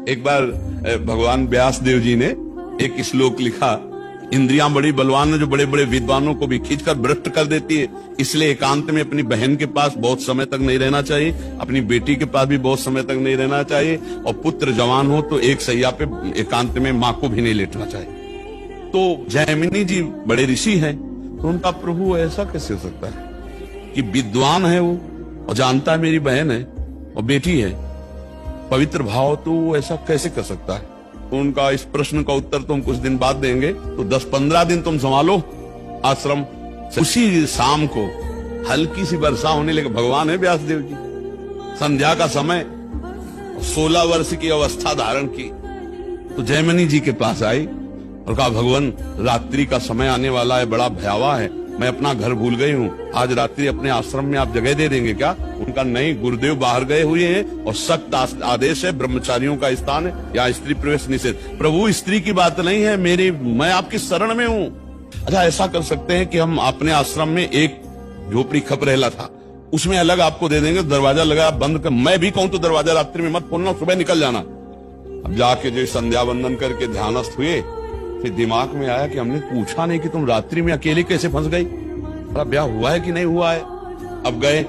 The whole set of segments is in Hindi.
एक बार भगवान व्यास देव जी ने एक श्लोक लिखा, इंद्रियां बड़ी बलवान है जो बड़े बड़े विद्वानों को भी खींचकर भ्रष्ट कर देती है, इसलिए एकांत में अपनी बहन के पास बहुत समय तक नहीं रहना चाहिए, अपनी बेटी के पास भी बहुत समय तक नहीं रहना चाहिए, और पुत्र जवान हो तो एक सैया पे एकांत में माँ को भी नहीं लेटना चाहिए। तो जैमिनी जी बड़े ऋषि हैं, तो उनका प्रभु ऐसा कैसे हो सकता है कि विद्वान है वो और जानता है मेरी बहन है और बेटी है, पवित्र भाव, तो वो ऐसा कैसे कर सकता है? तो उनका इस प्रश्न का उत्तर तो हम कुछ दिन बाद देंगे। तो 10-15 दिन तुम संभालो आश्रम। उसी शाम को हल्की सी वर्षा होने लगी। भगवान है व्यास देव जी, संध्या का समय, 16 वर्ष की अवस्था धारण की, तो जैमिनी जी के पास आई और कहा, भगवान रात्रि का समय आने वाला है, बड़ा भयावह है, मैं अपना घर भूल गई हूँ, आज रात्रि अपने आश्रम में आप जगह दे देंगे क्या? उनका नहीं, गुरुदेव बाहर गए हुए हैं और सख्त आदेश है, ब्रह्मचारियों का स्थान है, यहाँ स्त्री प्रवेश निषेध। प्रभु स्त्री की बात नहीं है, मैं आपकी शरण में हूँ। अच्छा, ऐसा कर सकते हैं कि हम अपने आश्रम में एक झोपड़ी खपरेला था, उसमें अलग आपको दे देंगे, दरवाजा लगा बंद कर, मैं भी कहूँ तो दरवाजा रात्रि में मत खोलना, सुबह निकल जाना। अब जाके जो संध्या वंदन करके ध्यानस्थ हुए, फिर दिमाग में आया कि हमने पूछा नहीं कि तुम रात्रि में अकेले कैसे फंस गई, ब्याह हुआ है कि नहीं हुआ है। अब गए,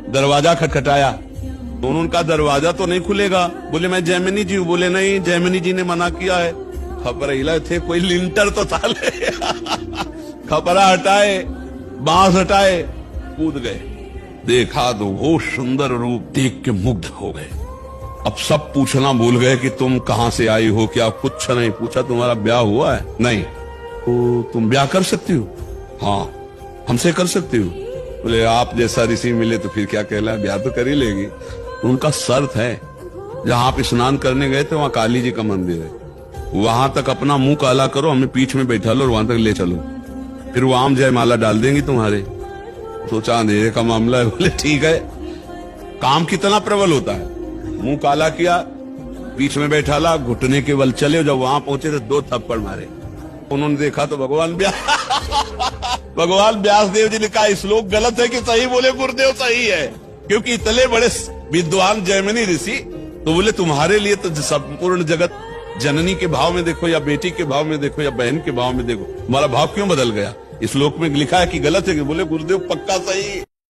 दरवाजा खटखटाया, तो उनका दरवाजा तो नहीं खुलेगा, बोले मैं जैमिनी जी हूँ, बोले नहीं जैमिनी जी ने मना किया है। खपरा हिला थे, कोई लिंटर तो था ले खपरा हटाए, बांस हटाए, कूद गए, देखा तो वो सुंदर रूप देख के मुग्ध हो गए। अब सब पूछना भूल गए कि तुम कहां से आई हो, क्या कुछ नहीं पूछा, तुम्हारा ब्याह हुआ है? नहीं। तो तुम ब्याह कर सकती हो? हाँ, हमसे कर सकती हो। बोले आप जैसा ऋषि मिले तो फिर क्या कहला, ब्याह तो कर ही लेगी। उनका शर्त है, जहां आप स्नान करने गए थे वहां काली जी का मंदिर है, वहां तक अपना मुंह काला करो, हमें पीठ में बैठा लो और वहां तक ले चलो, फिर वो आम जयमाला डाल देंगी तुम्हारे। सोचा अंधेरे का मामला है, बोले ठीक है। काम कितना प्रबल होता है, मुंह काला किया, बीच में बैठा ला, घुटने के बल चले, जब वहां पहुंचे तो 2 थप्पड़ मारे। उन्होंने देखा तो भगवान व्यास देव जी ने कहा, श्लोक गलत है कि सही? बोले गुरुदेव सही है, क्योंकि इतने बड़े विद्वान जैमिनी ऋषि, तो बोले तुम्हारे लिए तो संपूर्ण जगत जननी के भाव में देखो या बेटी के भाव में देखो या बहन के भाव में देखो, तुम्हारा भाव क्यों बदल गया? इस श्लोक में लिखा है कि गलत है कि? बोले गुरुदेव पक्का सही।